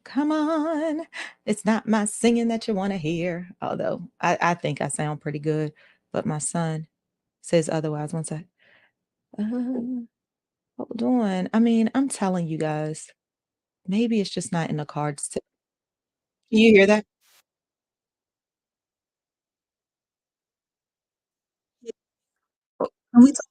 come on, it's not my singing that you want to hear, although I think I sound pretty good, but my son says otherwise. One sec. Hold on. I mean, I'm telling you guys, maybe it's just not in the cards. Can you hear that? Can we talk?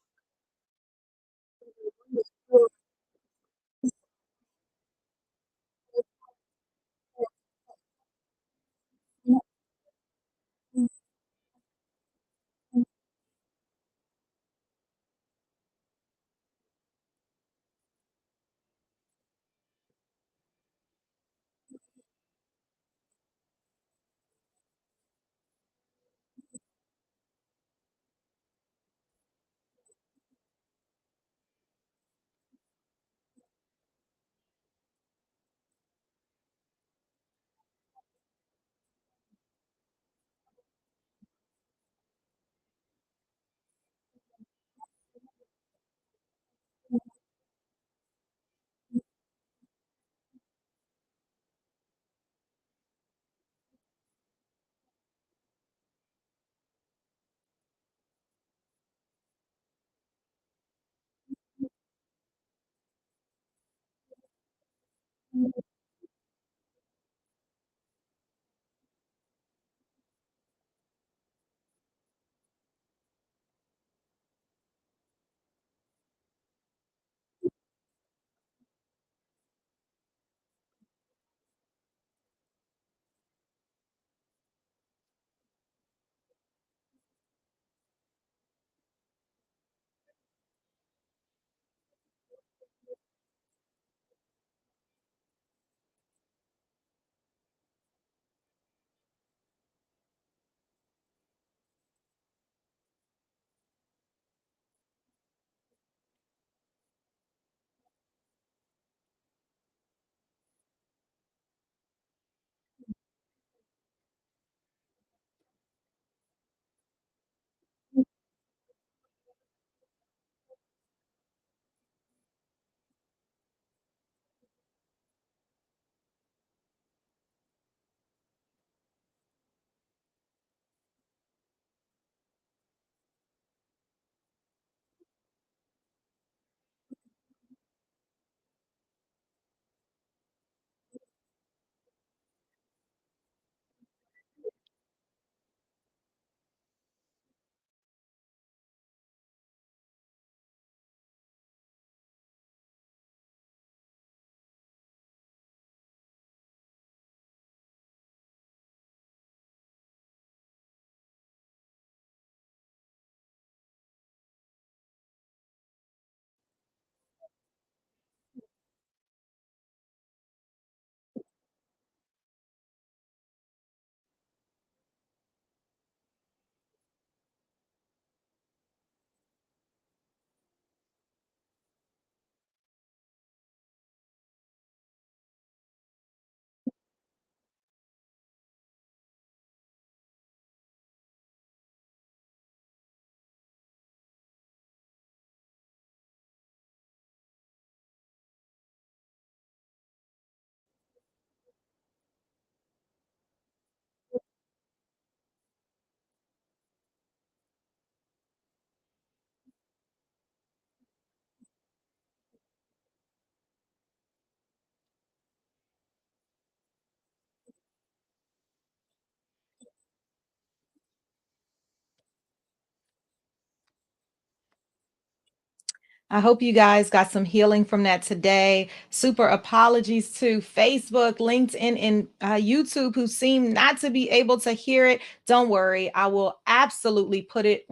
I hope you guys got some healing from that today. Super apologies to Facebook, LinkedIn, and YouTube who seem not to be able to hear it. Don't worry, I will absolutely put it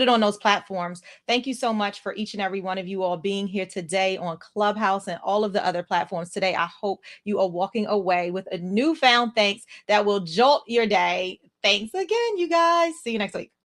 on those platforms. Thank you so much for each and every one of you all being here today on Clubhouse and all of the other platforms today. I hope you are walking away with a newfound thanks that will jolt your day. Thanks again, you guys. See you next week.